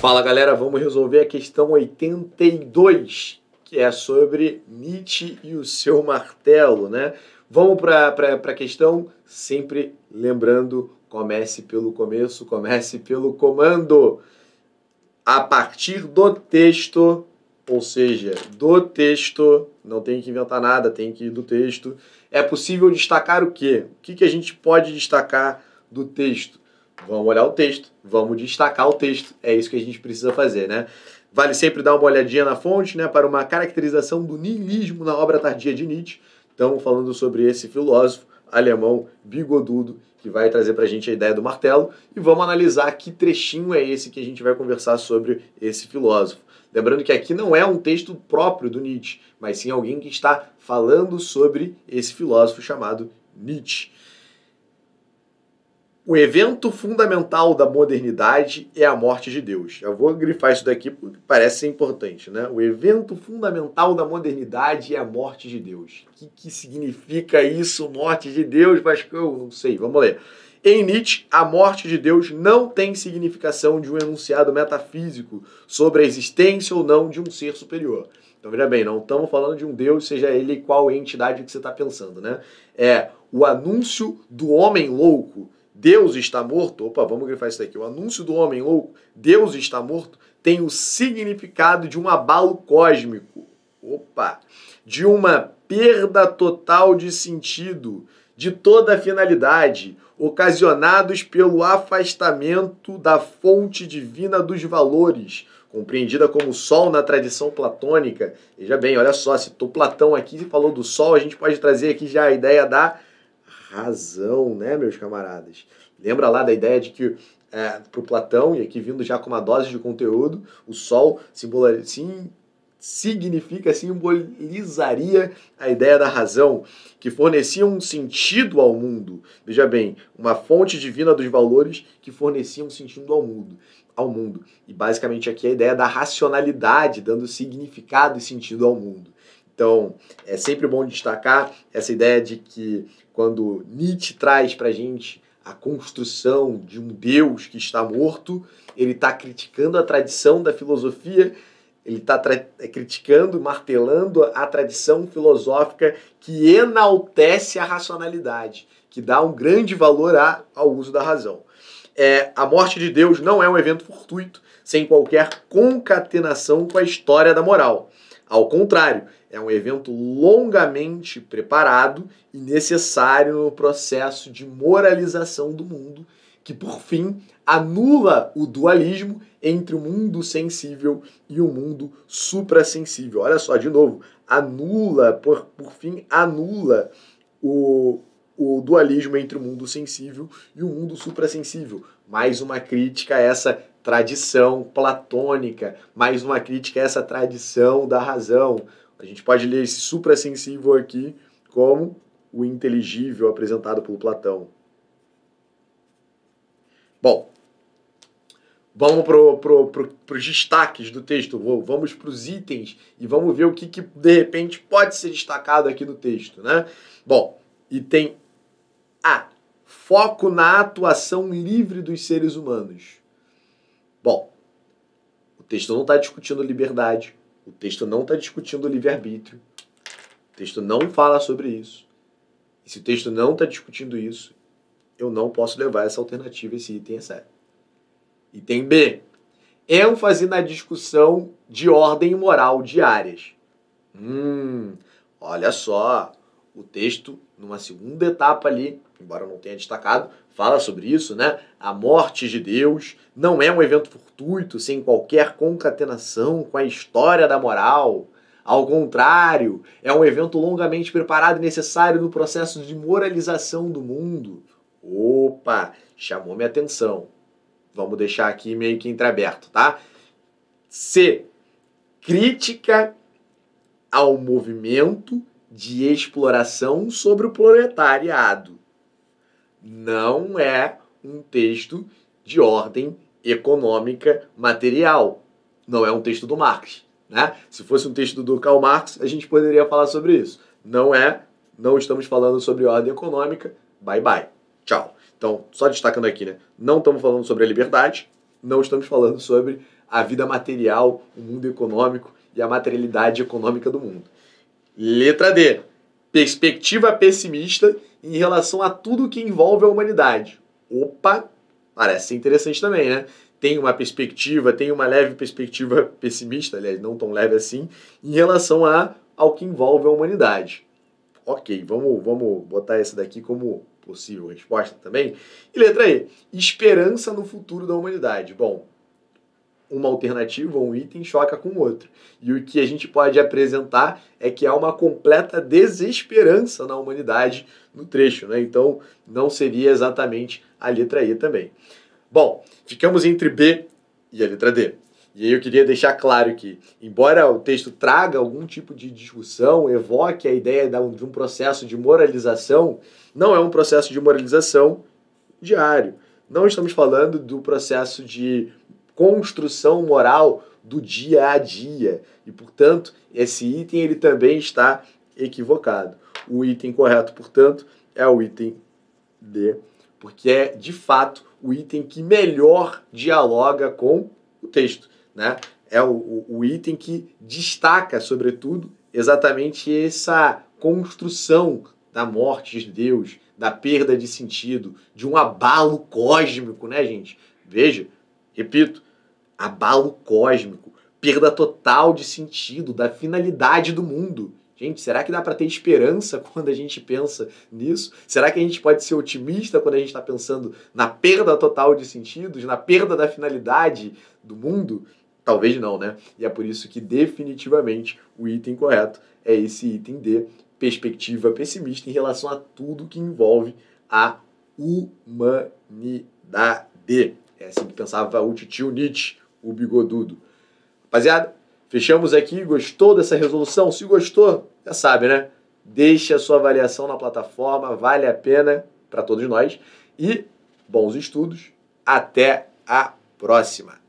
Fala galera, vamos resolver a questão 82, que é sobre Nietzsche e o seu martelo, né? Vamos para a questão, sempre lembrando, comece pelo começo, comece pelo comando. A partir do texto, ou seja, do texto, não tem que inventar nada, tem que ir do texto, é possível destacar o quê? O que a gente pode destacar do texto? Vamos olhar o texto, vamos destacar o texto, é isso que a gente precisa fazer, né? Vale sempre dar uma olhadinha na fonte, né, para uma caracterização do niilismo na obra tardia de Nietzsche. Estamos falando sobre esse filósofo alemão bigodudo que vai trazer para a gente a ideia do martelo e vamos analisar que trechinho é esse que a gente vai conversar sobre esse filósofo. Lembrando que aqui não é um texto próprio do Nietzsche, mas sim alguém que está falando sobre esse filósofo chamado Nietzsche. O evento fundamental da modernidade é a morte de Deus. Eu vou grifar isso daqui porque parece ser importante, né? O evento fundamental da modernidade é a morte de Deus. O que significa isso, morte de Deus, Vascão? Não sei, vamos ler. Em Nietzsche, a morte de Deus não tem significação de um enunciado metafísico sobre a existência ou não de um ser superior. Então, veja bem, não estamos falando de um Deus, seja ele qual entidade que você está pensando, né? É o anúncio do homem louco. Deus está morto, opa, vamos grifar isso daqui, o anúncio do homem louco, Deus está morto, tem o significado de um abalo cósmico, opa, de uma perda total de sentido, de toda a finalidade, ocasionados pelo afastamento da fonte divina dos valores, compreendida como sol na tradição platônica. Veja bem, olha só, citou Platão aqui e falou do sol, a gente pode trazer aqui já a ideia da razão, né, meus camaradas? Lembra lá da ideia de que para o Platão, e aqui vindo já com uma dose de conteúdo, o Sol simbolizaria a ideia da razão, que fornecia um sentido ao mundo. Veja bem, uma fonte divina dos valores que fornecia um sentido ao mundo. E basicamente aqui a ideia da racionalidade, dando significado e sentido ao mundo. Então, é sempre bom destacar essa ideia de que quando Nietzsche traz para a gente a construção de um Deus que está morto, ele está criticando a tradição da filosofia, ele está criticando, martelando a tradição filosófica que enaltece a racionalidade, que dá um grande valor ao uso da razão. A morte de Deus não é um evento fortuito, sem qualquer concatenação com a história da moral. Ao contrário, é um evento longamente preparado e necessário no processo de moralização do mundo, que, por fim, anula o dualismo entre o mundo sensível e o mundo suprassensível. Olha só, de novo, por fim, anula o dualismo entre o mundo sensível e o mundo suprassensível. Mais uma crítica a essa tradição platônica, mais uma crítica a essa tradição da razão. A gente pode ler esse suprassensível aqui como o inteligível apresentado por Platão. Bom, vamos para os destaques do texto, vamos para os itens e vamos ver o que de repente pode ser destacado aqui no texto, né? Bom, item A. Foco na atuação livre dos seres humanos. Bom, o texto não está discutindo liberdade, o texto não está discutindo livre-arbítrio, o texto não fala sobre isso. E se o texto não está discutindo isso, eu não posso levar essa alternativa, esse item a sério. Item B. ênfase na discussão de ordem moral diárias. Olha só, o texto, numa segunda etapa ali, embora eu não tenha destacado, fala sobre isso, né? A morte de Deus não é um evento fortuito, sem qualquer concatenação com a história da moral. Ao contrário, é um evento longamente preparado e necessário no processo de moralização do mundo. Opa, chamou minha atenção. Vamos deixar aqui meio que entreaberto, tá? C. Crítica ao movimento de exploração sobre o proletariado. Não é um texto de ordem econômica material. Não é um texto do Marx, né? Se fosse um texto do Karl Marx, a gente poderia falar sobre isso. Não é, não estamos falando sobre ordem econômica. Bye, bye. Tchau. Então, só destacando aqui, né? Não estamos falando sobre a liberdade, não estamos falando sobre a vida material, o mundo econômico e a materialidade econômica do mundo. Letra D. Perspectiva pessimista em relação a tudo que envolve a humanidade. Opa, parece ser interessante também, né? Tem uma perspectiva, tem uma leve perspectiva pessimista, aliás, não tão leve assim, em relação ao que envolve a humanidade. Ok, vamos botar essa daqui como possível resposta também. E letra E, esperança no futuro da humanidade. Bom, uma alternativa, um item, choca com o outro. E o que a gente pode apresentar é que há uma completa desesperança na humanidade no trecho, né? Então, não seria exatamente a letra E também. Bom, ficamos entre B e a letra D. E aí eu queria deixar claro que, embora o texto traga algum tipo de discussão, evoque a ideia de um processo de moralização, não é um processo de moralização diário. Não estamos falando do processo de construção moral do dia a dia. E, portanto, esse item ele também está equivocado. O item correto, portanto, é o item D, porque é, de fato, o item que melhor dialoga com o texto, né? É o item que destaca, sobretudo, exatamente essa construção da morte de Deus, da perda de sentido, de um abalo cósmico, né, gente? Veja, repito, abalo cósmico, perda total de sentido, da finalidade do mundo. Gente, será que dá para ter esperança quando a gente pensa nisso? Será que a gente pode ser otimista quando a gente está pensando na perda total de sentidos, na perda da finalidade do mundo? Talvez não, né? E é por isso que definitivamente o item correto é esse item D, perspectiva pessimista em relação a tudo que envolve a humanidade. É assim que pensava o titio Nietzsche, o bigodudo. Rapaziada, fechamos aqui. Gostou dessa resolução? Se gostou, já sabe, né? Deixe a sua avaliação na plataforma, vale a pena para todos nós. E bons estudos. Até a próxima!